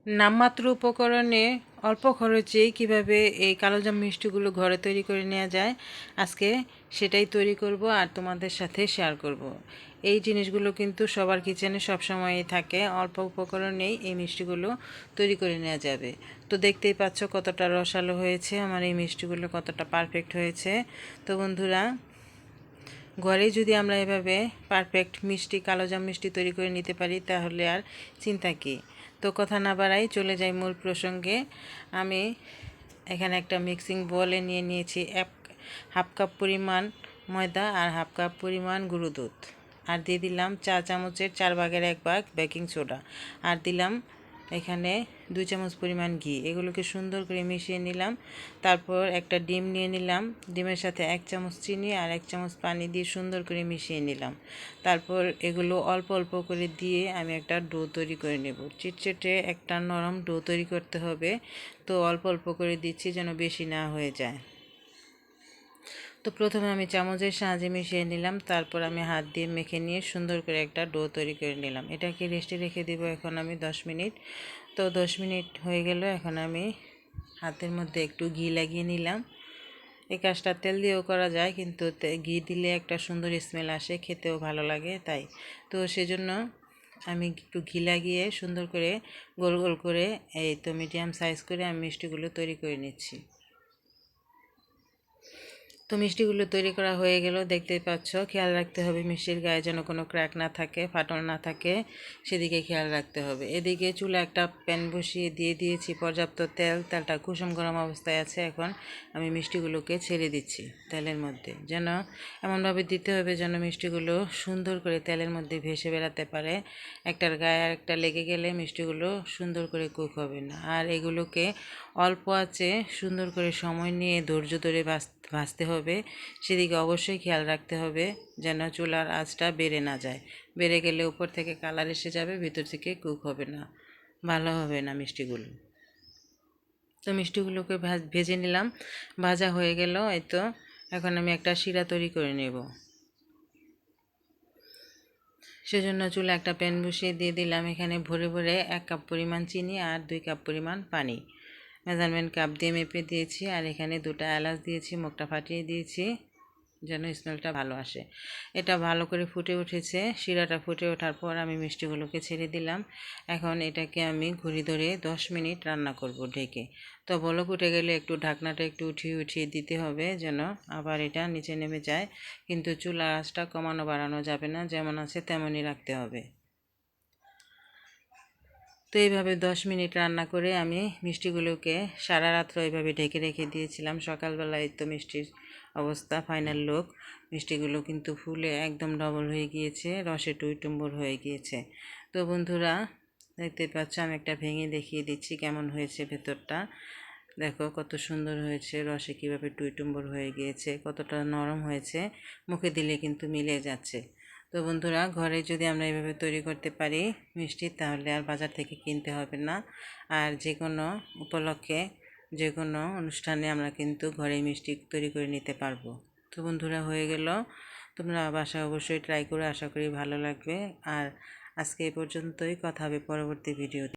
নামমাত্র উপকরণে অল্প খরচেই কিভাবে এই কালোজাম মিষ্টিগুলো ঘরে তৈরি করে নেওয়া যায়, আজকে সেটাই তৈরি করব আর তোমাদের সাথে শেয়ার করব। এই জিনিসগুলো কিন্তু সবার কিচেনে সবসময়ই থাকে, অল্প উপকরণেই এই মিষ্টিগুলো তৈরি করে নেওয়া যাবে। তো দেখতেই পাচ্ছ কতটা রসালো হয়েছে আমার এই মিষ্টিগুলো, কতটা পারফেক্ট হয়েছে। তো বন্ধুরা, ঘরেই যদি আমরা এভাবে পারফেক্ট মিষ্টি কালোজাম মিষ্টি তৈরি করে নিতে পারি তাহলে আর চিন্তা কী। তো কথা না বাড়াই চলে যাই মূল প্রসঙ্গে। আমি এখানে একটা মিক্সিং বোলে নিয়ে নিয়েছি হাফ কাপ পরিমাণ ময়দা আর হাফ কাপ পরিমাণ গুঁড়ো দুধ, আর দিয়ে দিলাম চা চামচের 4/1 ভাগ বেকিং সোডা, আর দিলাম এখানে 2 চামচ পরিমাণ ঘি। এগুলোকে সুন্দর করে মিশিয়ে নিলাম। তারপর একটা ডিম নিয়ে নিলাম, ডিমের সাথে 1 চামচ চিনি আর 1 চামচ পানি দিয়ে সুন্দর করে মিশিয়ে নিলাম। তারপর এগুলো অল্প অল্প করে দিয়ে আমি একটা ডো তৈরি করে নেব। চিটচিটে একটা নরম ডো তৈরি করতে হবে, তো অল্প অল্প করে দিচ্ছি যেন বেশি না হয়ে যায়। তো প্রথমে আমি চামচের সাহায্যে মিশিয়ে নিলাম, তারপর আমি হাত দিয়ে মেখে নিয়ে সুন্দর করে একটা ডো তৈরি করে নিলাম। এটাকে রেস্টে রেখে দেব এখন আমি 10 মিনিট। তো 10 মিনিট হয়ে গেল, এখন আমি হাতের মধ্যে একটু ঘি লাগিয়ে নিলাম। এই কাজটা তেল দিয়েও করা যায়, কিন্তু ঘি দিলে একটা সুন্দর স্মেল আসে, খেতেও ভালো লাগে, তাই তো সেজন্য আমি একটু ঘি লাগিয়ে সুন্দর করে গোল গোল করে এই তো মিডিয়াম সাইজ করে আমি মিষ্টিগুলো তৈরি করে নিচ্ছি। তো মিষ্টিগুলো তৈরি করা হয়ে গেল, দেখতেই পাচ্ছ। খেয়াল রাখতে হবে মিষ্টির গায়ে যেন কোনো ক্র্যাক না থাকে, ফাটল না থাকে, সেদিকে খেয়াল রাখতে হবে। এদিকে চুলা একটা প্যান বসিয়ে দিয়ে দিয়েছি পর্যাপ্ত তেল। তেলটা কুসুম গরম অবস্থায় আছে। এখন আমি মিষ্টিগুলোকে ছেড়ে দিচ্ছি তেলের মধ্যে, যেন এমনভাবে দিতে হবে যেন মিষ্টিগুলো সুন্দর করে তেলের মধ্যে ভেসে বেড়াতে পারে। একটার গায়ে আর একটা লেগে গেলে মিষ্টিগুলো সুন্দর করে কুক হবে না। আর এগুলোকে অল্প আঁচে সুন্দর করে সময় নিয়ে ধৈর্য ধরে ভাজতে হবে, সেদিকে অবশ্যই খেয়াল রাখতে হবে যেন চুলার আঁচটা বেড়ে না যায়। বেড়ে গেলে উপর থেকে কালার এসে যাবে, ভিতর থেকে কুক হবে না, ভালো হবে না মিষ্টিগুলো। তো মিষ্টিগুলোকে ভেজে নিলাম, ভাজা হয়ে গেল। এই তো এখন আমি একটা শিরা তৈরি করে নেব। সেজন্য চুলা একটা প্যান বসিয়ে দিয়ে দিলাম এখানে ভরে ভরে 1 কাপ পরিমাণ চিনি আর 2 কাপ পরিমাণ পানি। মেজারমেন্ট কাপ দিয়ে মেপে দিয়েছি। আর এখানে 2টা এলাচ দিয়েছি, মুখটা ফাটিয়ে দিয়েছি যেন স্মেলটা ভালো আসে। এটা ভালো করে ফুটে উঠেছে। শিরাটা ফুটে ওঠার পর আমি মিষ্টিগুলোকে ছেড়ে দিলাম। এখন এটাকে আমি ঘুরি ধরে 10 মিনিট রান্না করব ঢেকে। তো বলক উঠে গেলে একটু ঢাকনাটা একটু উঠিয়ে উঠিয়ে দিতে হবে যেন আবার এটা নিচে নেমে যায়, কিন্তু চুলার আঁচটা কমানো বাড়ানো যাবে না, যেমন আছে তেমনই রাখতে হবে। তো এইভাবে 10 মিনিট রান্না করে আমি মিষ্টিগুলোকে সারা রাত্র এইভাবে ঢেকে রেখে দিয়েছিলাম। সকালবেলায় তো মিষ্টির অবস্থা ফাইনাল লুক। মিষ্টিগুলো কিন্তু ফুলে একদম ডবল হয়ে গিয়েছে, রসে টইটুম্বর হয়ে গিয়েছে। তো বন্ধুরা, দেখতে পাচ্ছ আমি একটা ভেঙে দেখিয়ে দিচ্ছি কেমন হয়েছে ভেতরটা। দেখো কত সুন্দর হয়েছে, রসে কীভাবে টইটুম্বর হয়ে গিয়েছে, কতটা নরম হয়েছে, মুখে দিলে কিন্তু মিলে যাচ্ছে। তো বন্ধুরা, ঘরে যদি আমরা এভাবে তৈরি করতে পারি মিষ্টি, তাহলে আর বাজার থেকে কিনতে হবে না। আর যে কোনো উপলক্ষে যে কোনো অনুষ্ঠানে আমরা কিন্তু ঘরে মিষ্টি তৈরি করে নিতে পারবো। তো বন্ধুরা, হয়ে গেল। তোমরা বাসায় অবশ্যই ট্রাই করে, আশা করি ভালো লাগবে। আর আজকে এই পর্যন্তই, কথা হবে পরবর্তী ভিডিওতে।